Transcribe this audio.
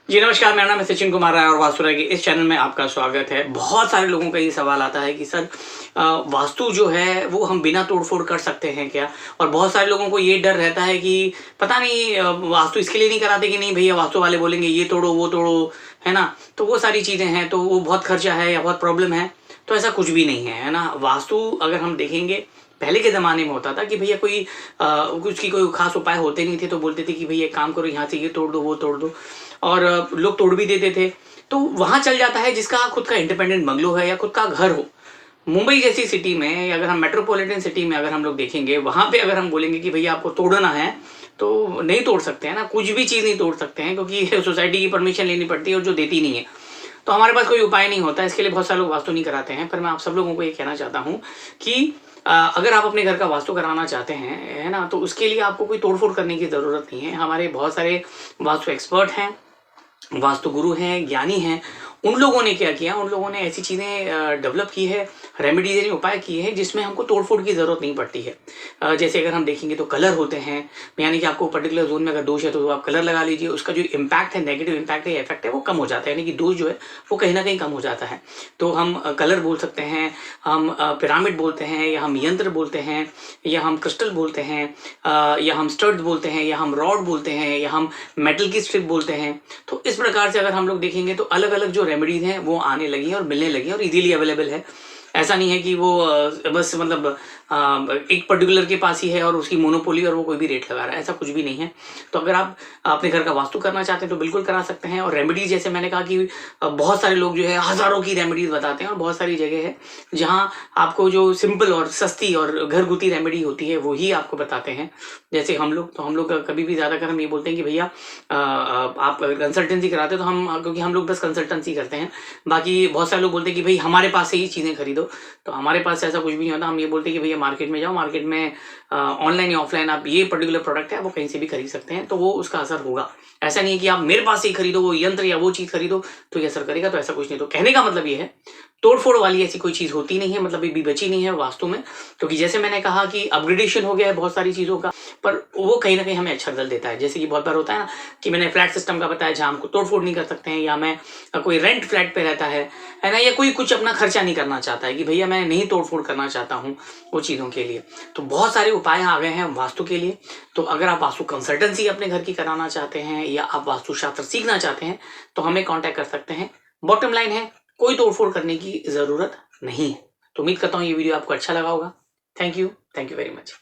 जी नमस्कार, मेरा नाम है सचिन कुमार राय और वास्तु राय के इस चैनल में आपका स्वागत है। बहुत सारे लोगों का ये सवाल आता है कि सर वास्तु जो है वो हम बिना तोड़-फोड़ कर सकते हैं क्या? और बहुत सारे लोगों को ये डर रहता है कि पता नहीं वास्तु इसके लिए नहीं कराते कि नहीं भैया वास्तु वाले बोलेंगे ये तोड़ो, वो तोड़ो, है ना? तो वो सारी चीज़ें हैं, तो वो बहुत खर्चा है या बहुत प्रॉब्लम है, तो ऐसा कुछ भी नहीं है ना? वास्तु अगर हम देखेंगे पहले के ज़माने में होता था कि भैया कुछ की कोई ख़ास उपाय होते नहीं थे, तो बोलते थे कि भैया एक काम करो यहाँ से ये तोड़ दो, वो तोड़ दो। और लोग तोड़ भी देते थे। तो वहाँ चल जाता है जिसका खुद का इंडिपेंडेंट बंगलो है या खुद का घर हो। मुंबई जैसी सिटी में अगर हम मेट्रोपॉलिटन सिटी में अगर हम लोग देखेंगे, वहाँ पे अगर हम बोलेंगे कि भैया आपको तोड़ना है, तो नहीं तोड़ सकते हैं ना, कुछ भी चीज़ नहीं तोड़ सकते हैं क्योंकि सोसाइटी की परमिशन लेनी पड़ती है और जो देती नहीं है। तो हमारे पास कोई उपाय नहीं होता है, इसके लिए बहुत सारे लोग वास्तु नहीं कराते हैं। पर मैं आप सब लोगों को ये कहना चाहता हूँ कि अगर आप अपने घर का वास्तु कराना चाहते हैं, है ना? तो उसके लिए आपको कोई तोड़-फोड़ करने की ज़रूरत नहीं है। हमारे बहुत सारे वास्तु एक्सपर्ट हैं, वास्तु गुरु हैं, ज्ञानी हैं, उन लोगों ने क्या किया, उन लोगों ने ऐसी चीज़ें डेवलप की है, रेमेडीज़ यानी उपाय किए हैं जिसमें हमको तोड़-फोड़ की ज़रूरत नहीं पड़ती है। जैसे अगर हम देखेंगे तो कलर होते हैं, यानी कि आपको पर्टिकुलर ज़ोन में अगर दोष है तो आप कलर लगा लीजिए, उसका जो इम्पैक्ट है, नेगेटिव इम्पैक्ट है या इफ़ेक्ट है वो कम हो जाता है, यानी कि दोष जो है वो कहीं न कहीं कम हो जाता है। तो हम कलर बोल सकते हैं, हम पिरामिड बोलते हैं या हम यंत्र बोलते हैं या हम क्रिस्टल बोलते हैं, या हम स्टड्स बोलते हैं या हम रॉड बोलते हैं या हम मेटल की स्ट्रिप बोलते हैं। तो इस प्रकार से अगर हम लोग देखेंगे तो अलग-अलग जो रेमेडीज़ हैं वो आने लगी हैं और मिलने लगी हैं और ईज़िली अवेलेबल है। ऐसा नहीं है कि वो बस मतलब एक पर्टिकुलर के पास ही है और उसकी मोनोपोली और वो कोई भी रेट लगा रहा है, ऐसा कुछ भी नहीं है। तो अगर आप अपने घर का वास्तु करना चाहते हैं तो बिल्कुल करा सकते हैं और रेमेडीज़ जैसे मैंने कहा कि बहुत सारे लोग जो है हज़ारों की रेमेडीज़ बताते हैं और बहुत सारी जगह है जहाँ आपको जो सिंपल और सस्ती और घरगुती रेमेडी होती है वो ही आपको बताते हैं। जैसे हम लोग कभी भी ज़्यादातर हम ये बोलते हैं कि भैया आप कंसल्टेंसी कराते हो तो क्योंकि हम लोग बस कंसल्टेंसी करते हैं। बाकी बहुत सारे लोग बोलते हैं कि भई हमारे पास से ही चीज़ें खरीदो, तो हमारे पास ऐसा कुछ भी नहीं होता। हम ये बोलते हैं कि भैया मार्केट में जाओ, मार्केट में ऑनलाइन या ऑफलाइन आप ये पर्टिकुलर प्रोडक्ट है, वो कहीं से भी खरीद सकते हैं, तो वो उसका असर होगा। ऐसा नहीं है कि आप मेरे पास से ही खरीदो, वो यंत्र या वो चीज़ खरीदो तो ये असर करेगा, तो ऐसा कुछ नहीं। तो कहने का मतलब ये है, तोड़-फोड़ वाली ऐसी कोई चीज़ होती नहीं है, मतलब अभी बची नहीं है वास्तु में, क्योंकि जैसे मैंने कहा कि अपग्रेडेशन हो गया है बहुत सारी चीज़ों का, पर वो कहीं न कहीं हमें अच्छा रिज़ल्ट देता है। जैसे कि बहुत बार होता है ना कि मैंने फ्लैट सिस्टम का बताया जहाँ हमको तोड़-फोड़ नहीं कर सकते हैं, या मैं कोई रेंट फ्लैट पे रहता है ना? या कोई कुछ अपना खर्चा नहीं करना चाहता है कि भैया मैं नहीं तोड़-फोड़ करना चाहता हूँ वो चीज़ों के लिए। तो बहुत सारे उपाय आ गए हैं वास्तु के लिए। तो अगर आप वास्तु कंसल्टेंसी अपने घर की कराना चाहते हैं या आप वास्तुशास्त्र सीखना चाहते हैं, तो हमें कॉन्टैक्ट कर सकते हैं। बॉटम लाइन है, कोई तोड़-फोड़ करने की ज़रूरत नहीं है। तो उम्मीद करता हूँ ये वीडियो आपको अच्छा लगा होगा। Thank you very much.